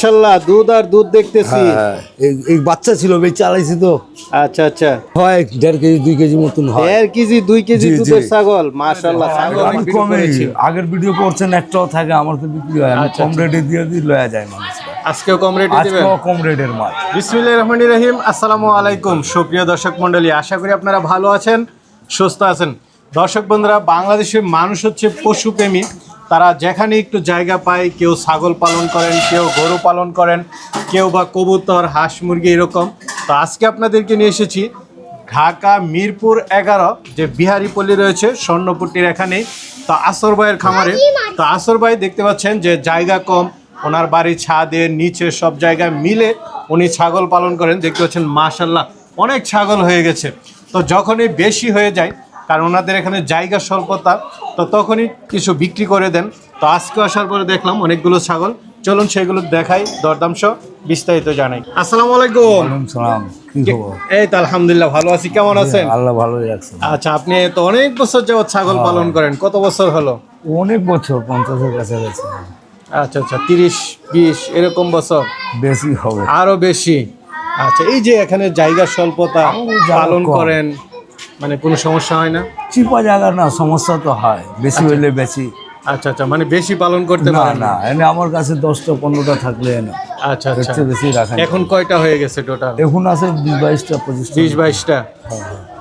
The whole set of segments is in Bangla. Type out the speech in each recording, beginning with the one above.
মাশাআল্লাহ, দুধ আর দুধ দেখতেছি। হ্যাঁ, এই বাচ্চা ছিল বেশ চালাইছি তো। আচ্ছা আচ্ছা, হয় 1.5 কেজি 2 কেজি মতন হয়। 1.5 কেজি 2 কেজি জি, জি। দুধের ছাগল। মাশাআল্লাহ, ছাগল আমি অনেক ভিডিও কমে করেছি। আগের ভিডিও করছেন একটাও থাকে আমার তো বিক্রি হয়, আমি আচ্ছা, কম আচ্ছা। রেটে দিয়ে লয়া যায় মানুষ। আজকেও কম রেটে দিবেন? আজকেও কম রেটের মাল। বিসমিল্লাহির রহমানির রহিম। আসসালামু আলাইকুম সুপ্রিয় দর্শক মণ্ডলী, আশা করি আপনারা ভালো আছেন, সুস্থ আছেন। দর্শক বন্ধুরা, বাংলাদেশের মানুষ হচ্ছে পশুপ্রেমী। তারা যেখানে একটু জায়গা পায়, কেউ ছাগল পালন করেন, কেউ গরু পালন করেন, কেউ বা কবুতর, হাঁস, মুরগি এরকম। তো আজকে আপনাদেরকে নিয়ে এসেছি ঢাকা মিরপুর 11 যে বিহারি পল্লী রয়েছে স্বর্ণপট্টির এখানেই, তো আসর ভাইয়ের খামারে। তো আসর ভাই দেখতে পাচ্ছেন যে জায়গা কম, ওনার বাড়ি ছাদের নিচে সব জায়গায় মিলে উনি ছাগল পালন করেন। দেখতে পাচ্ছেন মাশাআল্লাহ অনেক ছাগল হয়ে গেছে। তো যখনই বেশি হয়ে যায়, কারণ ওনাদের এখানে জায়গা স্বল্পতা, তো তখনই কিছু বিক্রি করে দেন। তো আজকে আসার পরে দেখলাম অনেকগুলো ছাগল, চলুন সেগুলো দেখাই, দরদাম সহ বিস্তারিত জানাই। আসসালামু আলাইকুম। ওয়ালাইকুম সালাম, কি খবর? এই তো আলহামদুলিল্লাহ ভালো আছি, কেমন আছেন? আল্লাহ ভালোই রাখছে। আচ্ছা, আপনি তো অনেক বছর যাবত ছাগল পালন করেন, কত বছর হলো? অনেক বছর, 50-এর কাছাকাছি। আচ্ছা আচ্ছা, 30-20 এরকম বছর? বেশি হবে। আরো বেশি। আচ্ছা, এই যে এখানে জায়গা স্বল্পতা, জায়গা পালন কম। করেন, মানে কোনো সমস্যা হয় না? চিপা জায়গা না, সমস্যা তো হয়, বেশি হইলে বেশি। আচ্ছা আচ্ছা, মানে বেশি পালন করতে না পারেন না, এনে আমার কাছে 10টা 15টা থাকলে না, আচ্ছা এর আচ্ছা, চেয়ে বেশি রাখা এখন কয়টা হয়ে গেছে টোটাল? এখন আছে 20-22টা 25টা। 20-22টা।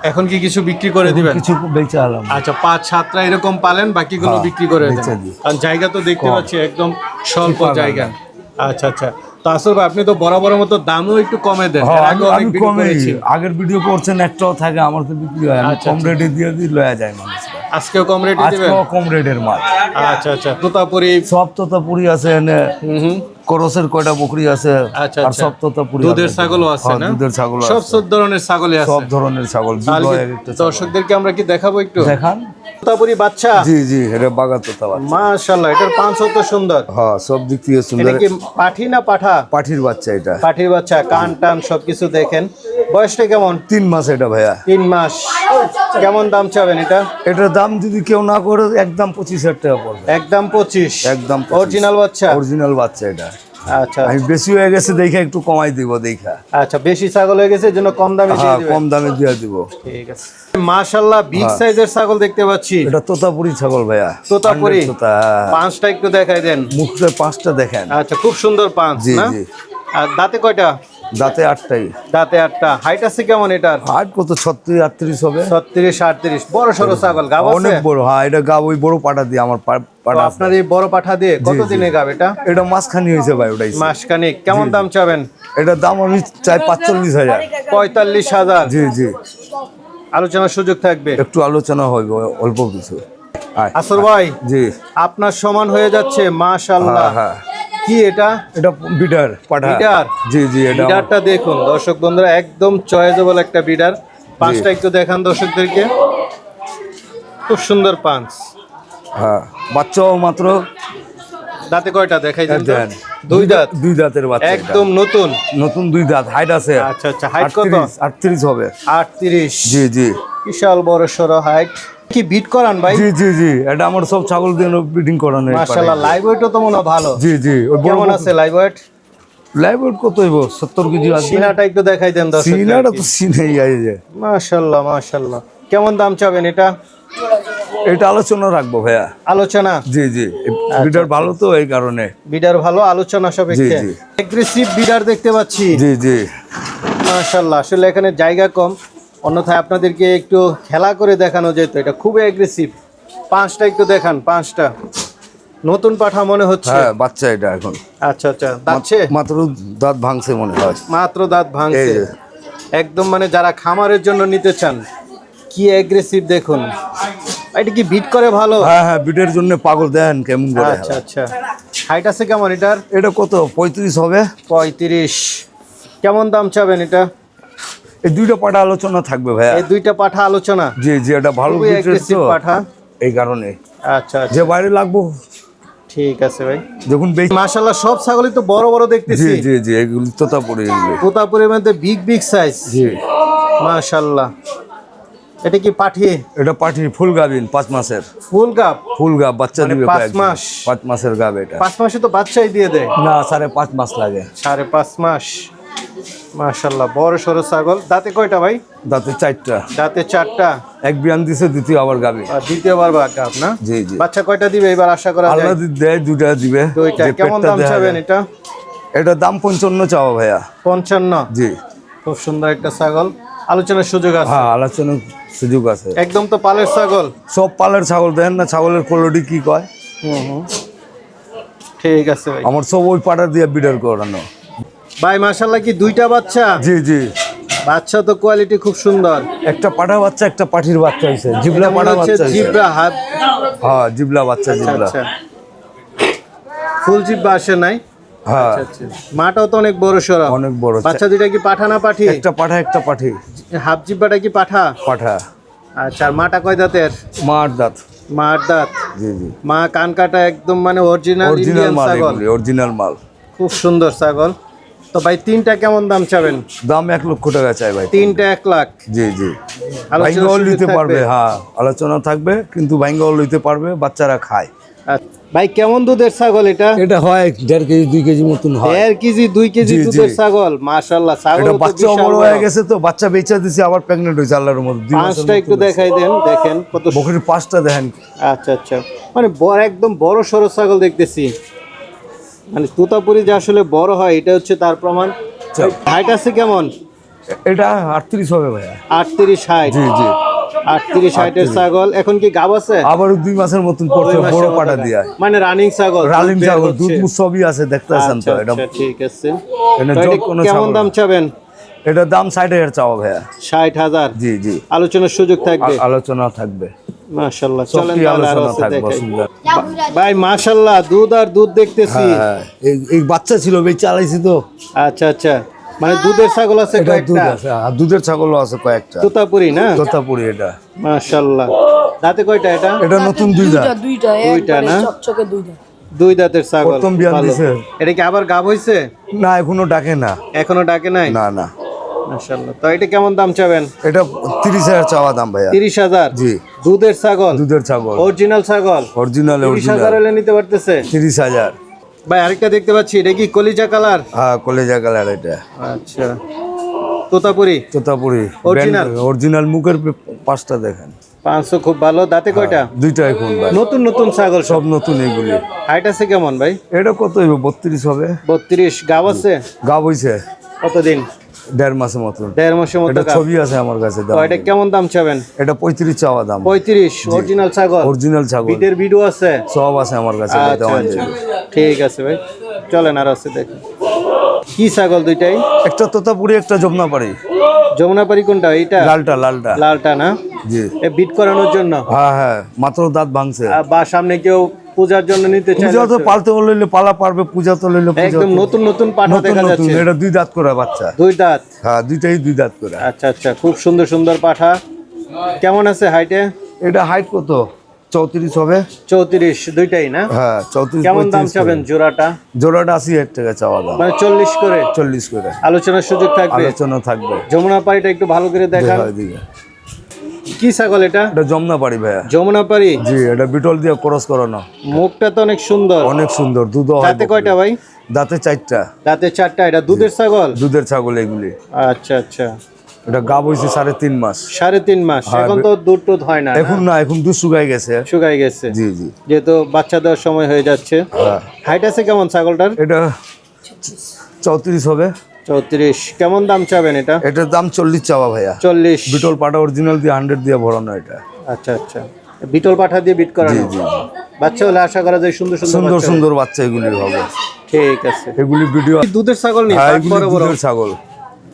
এখন কি কিছু বিক্রি করে দিবেন? কিছু বেচে আলাম। আচ্ছা, 5-7টা এরকম পালেন, বাকিগুলো হ্যাঁ, বিক্রি করে দেন। বেচে দিই। কারণ জায়গা তো দেখতে কম। পাচ্ছি একদম স্বল্প চিপা জায়গা। জায়গা। আচ্ছা আচ্ছা, তো আসল ভাই আপনি তো বরাবর মতো দামও একটু কমে দেন। হ্যাঁ, এর আগেও অনেক আমি ভিডিও কমে করেছি। আগের ভিডিও করছেন একটাও থাকে আমার তো বিক্রি হয়, আমি আচ্ছা, কম আচ্ছা। রেটে দিয়ে লয়া যায় মানুষ। আজকেও কম রেটে দিবেন? আজকেও কম রেটের মাল। আচ্ছা আচ্ছা, তোতাপুরি। সব তোতাপুরি আছে এনে, হুম, করসের কয়টা বকরি আছে, আচ্ছা আর আচ্ছা, সব তোতাপুরি দুধের আছে। ছাগলও আছে হ্যাঁ, না? দুধের ছাগল সব আছে, সব ধরনের ছাগলই আছে। সব ধরনের ছাগল। তাহলে কি বিজয়ের একটা ছাগল। দর্শকদেরকে আমরা কি দেখাবো একটু? দেখান। তোতাপুরি বাচ্চা। জি জি, এটা বাগা তোতা বাচ্চা। মাশাআল্লাহ, এটার পাঁচ তো সুন্দর। হ্যাঁ, সব দিক থেকে এটা সুন্দর। কি পাঠি না পাঠা? পাঠির বাচ্চা এটা। পাঠির বাচ্চা, কান টান সবকিছু দেখেন। বয়সটা কেমন? 3 মাস এটা ভাইয়া। 3 মাস। কেমন দাম চাবেন এটা? এটার দাম যদি কেউ না করে একদম 25,000 টাকা পড়বে। একদম 25? একদম অরিজিনাল বাচ্চা? অরিজিনাল বাচ্চা এটা। আচ্ছা আমি বেশি হয়ে গেছে দেখে একটু কমাই দিব দেখা। আচ্ছা, বেশি ছাগল হয়ে গেছে এজন্য কম দামে দিয়ে হ্যাঁ, দিবেন। কম দামে দিয়ে দিব। ঠিক আছে। মাশাআল্লাহ, বিগ হ্যাঁ। সাইজের ছাগল দেখতে পাচ্ছি। এটা তোতাপুরি ছাগল ভাইয়া। তোতাপুরি? 100 তোতা। পাঁচটা একটু দেখাই দেন। মুখে 5টা দেখেন। আচ্ছা, খুব সুন্দর পাঁচ জি না? জি। আর দাঁতে কয়টা? দাঁতে 8টাই। দাঁতে 8টা। হাইট আছে কেমন এটার? হাট কত 36-38 হবে। 36-38। বড় সরো ছাগল, গাব আছে? অনেক বড়। হ্যাঁ, এটা গাব ওই বড় পাটা দিয়ে আমার তো পাটা। আপনার এই বড় পাঠা দিয়ে কত জি, জি। দিনে গাব এটা? এটা মাসখানি হয়েছে ভাই ওটাই। মাসখানেক। কেমন জি, জি। দাম চাবেন? এটার দাম আমি চাই 45,000। 45,000। জি জি, আলোচনার সুযোগ থাকবে। একটু আলোচনা হইব অল্প কিছু। আয়। আসর ভাই, জি। আপনার সমান হয়ে যাচ্ছে মাশাআল্লাহ। হ্যাঁ, হ্যাঁ। কি এটা? এটা বিডার পাঠা। বিডার? জি জি, এটা বিডারটা দেখুন দর্শক বন্ধুরা, একদম চয়েজেবল একটা বিডার। পাঁচটা একটু দেখান দর্শকদেরকে। খুব সুন্দর পাঁচ। হ্যাঁ, বাচ্চাও মাত্র। দাঁতে কয়টা দেখাই দেন তো? দেন। 2 দাঁত। 2 দাঁতের বাচ্চা এটা। একদম নতুন। নতুন 2 দাঁত। হাইট আছে। আচ্ছা আচ্ছা, হাইট কত? 38 হবে। 38। জি জি বিশাল বড় সড়ো হাইট। কি বিট করান ভাই? জি জি জি, এটা আমার সব ছাগল দিয়ে ব্রিডিং করানো। মাশাআল্লাহ, লাইভ ওয়েটও তো মনে হয় ভালো। জি জি, ওই বড় কেমন আছে লাইভ ওয়েট? লাইভ ওয়েট কত হইব? 70 কেজি আছে। সিনাটা একটু দেখাই দেন দর্শকদের। সিনাটা তো সিনেই আছে। মাশাআল্লাহ মাশাআল্লাহ। কেমন দাম চাবেন এটা? এটা আলোচনা রাখবো ভাইয়া। আলোচনা? জি জি, বিডার ভালো তো এই কারণে। বিডার ভালো, আলোচনা সাপেক্ষে। জি, জি। এগ্রেসিভ বিডার দেখতে পাচ্ছি। জি জি। মাশাআল্লাহ, আসলে এখানে জায়গা কম, অন্যথায় আপনাদেরকে একটু খেলা করে দেখানো যেত। এটা খুবই এগ্রেসিভ। পাঁচটা একটু দেখান, পাঁচটা। নতুন পাঠা মনে হচ্ছে। হ্যাঁ, বাচ্চা এটা এখন। আচ্ছা আচ্ছা, দাঁতছে? মাত্র দাঁত ভাঙছে মনে হয়। মাত্র দাঁত ভাঙছে। এই যে। একদম মানে যারা খামারের জন্য নিতে চান, কি এগ্রেসিভ দেখুন। এটা কি বিট করে ভালো? হ্যাঁ হ্যাঁ, বিটের জন্য পাগল দেন কেমন করে। আচ্ছা আচ্ছা, হাইট আছে কেমন এটার? এটা কত? 35 হবে। 35। কেমন দাম চাবেন এটা? এই 2টা পাটা আলোচনা থাকবে ভাইয়া। এই 2টা পাঠা আলোচনা? জি জি, এটা ভালো খুবই বিটের এগ্রেসিভ তো, পাঠা। এই কারণে। আচ্ছা আচ্ছা, যে বাইরে লাগবো ঠিক আছে ভাই। যখন মাশাআল্লাহ, সব ছাগলই তো বড় বড় দেখতেছি। জি জি জি, এগুলো তোতাপুরি এগুলো। তোতাপুরের মধ্যে বিগ বিগ সাইজ। জি। মাশাআল্লাহ, এটা কি পাঠি? এটা পাঠি ফুল গাভিন 5 মাসের। ফুল গাব? ফুল গাব বাচ্চা মানে দিবে 5 কয়েকদিন। মাস? 5 মাসের গাব এটা। 5 মাসে তো বাচ্চাই দিয়ে দেয়? না 5.5 মাস লাগে। 5.5 মাস। মাশাআল্লাহ, বড় সরো ছাগল। দাঁতে কয়টা ভাই? দাঁতে 4টা। দাঁতে 4টা। এক বিয়ান দিছে, দ্বিতীয় আবার গাবি। আর দ্বিতীয়বার গাব না? জি জি। বাচ্চা কয়টা দিবে এবার আশা করা যায়? আল্লাহ দেয় 2টা দিবে। 2টা। যে কেমন পেটটা দাম দেখা চাবেন যায়। এটা? এটা দাম 55 চাওয়া ভাইয়া। 55? জি। খুব সুন্দর একটা ছাগল, আলোচনার সুযোগ আছে? হ্যাঁ, আলোচনার সুযোগ আছে। একদম তো পালের ছাগল? সব পালের ছাগল, দেখেন না ছাগলের কোয়ালিটি কি কয়। ঠিক আছে ভাই। আমার সব ওই পাটা দিয়ে বিডার করানো। ভাই মাশাআল্লাহ, কি 2টা বাচ্চা? জি জি। বাচ্চা তো কোয়ালিটি খুব সুন্দর। একটা পাঠা বাচ্চা, একটা পাঠির বাচ্চা হইছে। জিবলা পাঠা বাচ্চা হইছে। জিব্রা হাত? হ্যাঁ, জিবলা বাচ্চা, জিবলা। আচ্ছা, ফুল জিব্বা আসে নাই? হ্যাঁ, আচ্ছা, মাটাও তো অনেক বড় সরো। অনেক বড়। বাচ্চা দুইটা কি পাঠা না পাঠি? একটা পাঠা, একটা পাঠি। হাফ জিব্বাটা কি পাঠা? পাঠা। আচ্ছা, আর মাটা কয় দাঁতের? মার দাঁত। মার দাঁত? জি জি। মা কান কাটা একদম, মানে অরিজিনাল অরিজিনাল ইন্ডিয়ান মাল ছাগল। এগুলি, অরিজিনাল মাল। খুব সুন্দর ছাগল। তো ভাই 3টা কেমন দাম চাবেন? দাম 1 লক্ষ টাকা চাই ভাই। 3টা 1 লাখ? জি জি। আলোচনার ভাইঙ্গাও সুযোগ নিতে থাকবে? পারবে, হ্যাঁ আলোচনা থাকবে, কিন্তু ভাইঙ্গাও নিতে পারবে, বাচ্চারা খায়। আচ্ছা। ভাই কেমন দুধের ছাগল এটা? এটা হয় 1.5 কেজি 2 কেজি মতন হয়। 1.5 কেজি 2 কেজি জি, জি। দুধের ছাগল, মাশাআল্লাহ। ছাগল এটা তো বাচ্চা বিশাল বড় বড়। হয়ে গেছে, তো বাচ্চা বেচা দিছে, আবার প্রেগন্যান্ট হইছে আল্লাহর মধ্যে 2 মাসের পাঁচটা একটু দেখাই দেন, দেখেন কত বকরির 5টা দেখেন। আচ্ছা আচ্ছা, মানে বড়, একদম বড় সরো ছাগল দেখতেছি। মানে তোতাপুরি যে আসলে বড় হয়, এটা হচ্ছে তার প্রমাণ। হাইট আছে কেমন? এটা 38 হবে ভাইয়া। 38 60? জি জি। 38 60 এর ছাগল। এখন কি গাব আছে? আবার 2 মাসের মতন পড়ছে, 2 মাসের বড় মতো পাটা গাব। দিয়া। মানে রানিং ছাগল? রালিম দুধ বের ছাগল, হচ্ছে। দুধ মুখ সবই আছে, দেখতেছেন তো। আচ্ছা, এটা আচ্ছা, ঠিক আছে। এনে তো এটা যোগ কোনো কেমন ছাগল দাম না। চাবেন? এটার দাম 60,000 চাওয়া ভাইয়া। 60,000? জি জি। আলোচনার সুযোগ থাকবে? আলোচনা থাকবে, মাশাআল্লাহ। চলেন সবটি তাহলে আরো আলোচনা আছে থাকবে, দেখাই। অসুবিধা নেই। ভাই মাশাআল্লাহ, দুধ আর দুধ দেখতেছি। হ্যাঁ, এই বাচ্চা ছিল, বেশ চালাইছি তো। আচ্ছা আচ্ছা, মানে দুধের ছাগল আছে এটা দুধ কয়েকটা? আছে, আর দুধের ছাগলও আছে কয়েকটা। তোতাপুরি না? তোতাপুরি এটা। মাশাআল্লাহ। দাঁতে কয়টা এটা? এটা নতুন 2 দাঁত। দুইটা না? চকচকে দুইটা। 2 দাঁতের ছাগল। প্রথম বিয়ান ভালো। দিছে। এটা কি আবার গাব হইছে? না, এখনো ডাকে না। এখনো ডাকে নাই? না না। মাশাআল্লাহ। তো এটা কেমন দাম চাবেন? এটা 30,000 চাওয়া দাম ভাইয়া। 30,000? জি। দুধের ছাগল? দুধের ছাগল, অরিজিনাল ছাগল? অরিজিনাল 30,000 হলে নিতে পারতেছে? 30,000। ভাই আরেকটা দেখতে পাচ্ছি, এটা কি কলিজা কালার? হ্যাঁ, কলেজা কালার এটা। আচ্ছা, তোতাপুরি? তোতাপুরি Original? অরিজিনাল, মুখের 5টা দেখেন। 500, খুব ভালো। দাঁতে কয়টা? 2টা এখন ভাই, নতুন নতুন ছাগল সব? সব নতুন এগুলি। হাইট আছে কেমন ভাই? এটা কত হইব? 32 হবে। 32? গাব আছে? গাব হইছে কতদিন? 1.5 মাসের মতন। 1.5 মাসের মতো এটা গাব। ছবি আছে আমার কাছে। তো এটা কেমন দাম চাবেন? এটা 35 চাওয়া দাম। 35? অরিজিনাল ছাগল? অরিজিনাল ছাগল, বিটের ভিডিও আছে? সব আছে আমার কাছে। আচ্ছা আচ্ছা, ঠিক আছে ভাই, চলেন আর আছে দেখেন। কি ছাগল দুইটাই? একটা তোতাপুরি, একটা যমুনাপাড়ি। যমুনাপাড়ি কোনটা? এইটা? লালটা, লালটা। লালটা না? জি। এ বিট করানোর জন্য? হ্যাঁ হ্যাঁ, মাত্র দাঁত ভাঙছে। বা সামনে কেউ পূজার জন্য নিতে চায়? পূজা তো পালতে লইলে পালা পারবে, পূজা তো লইলে পূজা একদম তো- নতুন নতুন পাঠা নতুন দেখা নতুন। যাচ্ছে। এটা 2 দাঁত করে বাচ্চা। 2 দাঁত? হ্যাঁ, দুইটাই 2 দাঁত করে। আচ্ছা আচ্ছা, খুব সুন্দর সুন্দর পাঠা। কেমন আছে হাইটে? এটা হাইট কত? 34 হবে। 34? দুইটাই না? হ্যাঁ, 34 কেমন দাম 35 চাবেন করে। জোড়াটা? জোড়াটা 80,000 টাকা চাওয়া দাম। মানে 40 করে? 40 করে আলোচনার সুযোগ থাকবে? আলোচনা থাকবে। যমুনাপাড়িটা একটু ভালো করে দেখান। দেখা দিকে। কি ছাগল এটা? এটা যমুনাপাড়ি ভাইয়া। যমুনাপাড়ি? জি, এটা বিটল দিয়ে ক্রস করানো। মুখটা তো অনেক সুন্দর। অনেক সুন্দর, দুধও হয়। দাঁতে কয়টা ভাই? দাঁতে 4টা। দাঁতে 4টা? এটা দুধের ছাগল? দুধের ছাগল এগুলি। আচ্ছা আচ্ছা, এটা গাব হইছে 3.5 মাস। 3.5 মাস? হ্যাঁ, এখন তো দুধ টুধ হয় না? এখন না, এখন দুধ শুকাই গেছে। শুকাই গেছে? জি জি। যেহেতু বাচ্চা দেওয়ার সময় হয়ে যাচ্ছে। হ্যাঁ। হাইট আছে কেমন ছাগলটার? এটা 34 হবে। 34? কেমন দাম চাবেন এটা? এটার দাম 40 চাওয়া ভাইয়া। 40? বিটল পাটা অরিজিনাল দিয়ে 100 দিয়ে ভরানো এটা। আচ্ছা আচ্ছা, বিটল পাঠা দিয়ে বিট করানো? জি, জি। বাচ্চা হলে আশা করা যায় সুন্দর সুন্দর সুন্দর বাচ্চা সুন্দর বাচ্চা এগুলি হবে। হবে। ঠিক আছে। এগুলি ভিডিও। কি দুধের ছাগল নেই? হ্যাঁ, পাট এগুলি বড় বড়। দুধের ছাগল।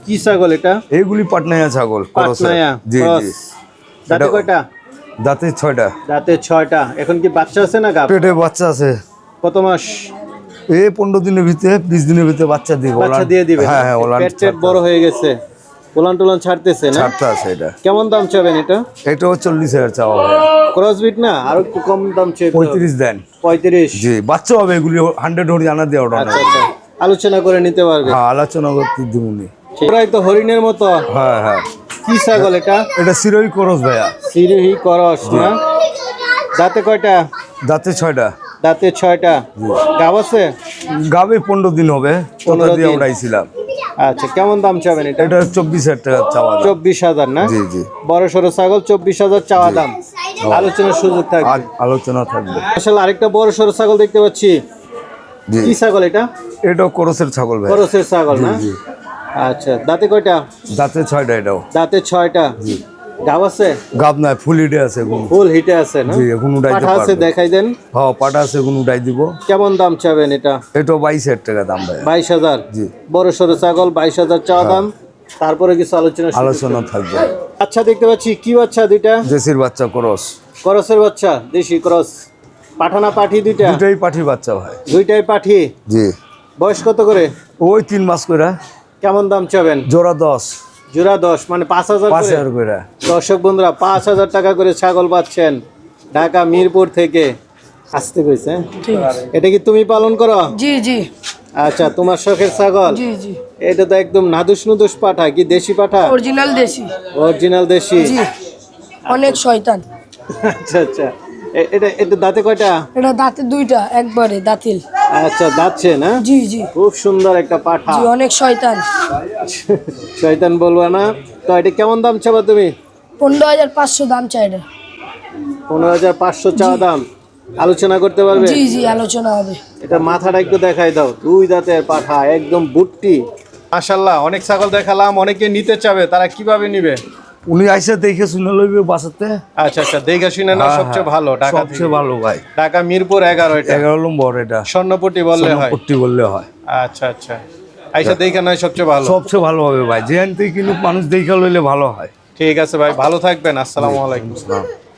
কি ছাগল এটা? এইগুলি পাটনাইয়া ছাগল, ক্রসের। পাটনায়া? জি ক্রস? জি। দাঁতে এটা- কয়টা? দাঁতে 6টা। দাঁতে 6টা। এখন কি বাচ্চা আছে না গাব? পেটে বাচ্চা আছে। কত মাস? এই 15 দিনের ভিতরে, 20 দিনের ভিতরে বাচ্চা দিবে। বাচ্চা দিয়ে দিবে? হ্যাঁ হ্যাঁ, ওলান পেট টেট বড় হয়ে গেছে, ওলান টোলান ছাড়তেছে না? ছাড়তে আছে এটা। কেমন দাম চাবেন এটা? এটাও 40,000 চাওয়া ভাইয়া। ক্রসবিট না? আর একটু কম দাম চেয়ে 35 দেন। 35? জি, বাচ্চা হবে এগুলি 100 হরি জানা দিয়ে ওটা। আচ্ছা আচ্ছা, আলোচনা করে নিতে পারবে? হ্যাঁ, আলোচনা করতে দিবনি। প্রায় তো হরিণের মতো। হ্যাঁ হ্যাঁ। কি ছাগল এটা? এটা সিরোই করস ভাইয়া। সিরোহি করস না? দাঁতে কয়টা? দাঁতে 6টা। দাঁতে 6টা। গাব আছে? গাবে 15 দিন হবে, 15 ওটা দিয়ে দিন। উড়াইছিলাম। আচ্ছা, কেমন দাম চাবেন এটা? এটা 24,000 টাকা চাওয়া দাম। 24,000 না? জি জি। বড় সড়ো ছাগল 24,000 চাওয়া দাম। আলোচনার সুযোগ থাকবে। আলোচনা থাকবে। আসলে আরেকটা বড় সড়ো ছাগল দেখতে পাচ্ছি। জি। কি ছাগল এটা? এটা করসের ছাগল ভাই। করসের ছাগল না? জি। আচ্ছা, দাঁতে কয়টা? দাঁতে 6টা এটাও। দাঁতে 6টা। গাব আছে? গাব নাই, ফুল হিটে আছে এখন। ফুল হিটে আছে না? জি, এখন উড়াইতে পাঠা আছে, পারবো। দেখাই দেন। হ্যাঁ, পাটা আছে, এখন উড়াই দিব। কেমন দাম চাবেন এটা? এটাও 22,000 টাকা দাম ভাই। 22,000। জি। বড় সড়ো ছাগল 22,000 চাওয়া দাম। তারপরে কিছু আলোচনা সুযোগ আলোচনা থাকবে। থাকবে। আচ্ছা, দেখতে পাচ্ছি কি বাচ্চা দুইটা? দেশির বাচ্চা করস। করসের বাচ্চা, দেশি ক্রস। পাঠানা পাঠি দুইটা? দুটাই পাঠি বাচ্চা ভাই। দুইটাই পাঠি। জি। বয়স কত করে? ওই 3 মাস করে। কেমন দাম চাবেন? জোড়া 10। জোড়া 10, মানে 5,000 করে। 5,000 করে। দর্শক বন্ধুরা, 5,000 টাকা করে ছাগল পাচ্ছেন ঢাকা মিরপুর থেকে। আসতে কইছে, এটা কি তুমি পালন করো? জি জি আচ্ছা, তোমার শখের ছাগল? জি জি এটা তো একদম নাদুস নুদুস পাঠা, কি দেশি পাঠা? অরিজিনাল দেশি। অরিজিনাল দেশি। জি, অনেক শয়তান। আচ্ছা আচ্ছা, এটা এটা দাঁতে কয়টা? এটা দাঁতে 2টা, একবারে দাঁতিল। আচ্ছা, দাঁতছে না? জি জি খুব সুন্দর একটা পাঠা। জি, অনেক শয়তান। শয়তান বলবা না তো। এটা কেমন দাম চাবা তুমি? 15,500 দাম চাই এটা। 15,500 চাওয়া দাম। আলোচনা করতে পারবে? জি জি, আলোচনা হবে। এটা মাথাটা একটু দেখাই দাও। 2 দাঁতের পাঠা, একদম বুট্টি। মাশাআল্লাহ, অনেক ছাগল দেখালাম। অনেকে নিতে চাবে, তারা কিভাবে নিবে? উনি আইসা দেখে শুনে লইবে বাসাতে। আচ্ছা আচ্ছা, দেখে শুনে না সবচেয়ে ভালো। ঢাকা থেকে। সবচেয়ে ভালো ভাই। ঢাকা মিরপুর 11 এটা। 11 নম্বর এটা। স্বর্ণপট্টি বললে হয়? পট্টি বললে হয়। আচ্ছা আচ্ছা, আইসা দেখে নয় সবচেয়ে ভালো। সবচেয়ে ভালো হবে ভাই, যেখান থেকে কিন্তু মানুষ দেখে লইলে ভালো হয়। ঠিক আছে ভাই, ভালো থাকবেন। আসসালামু আলাইকুম।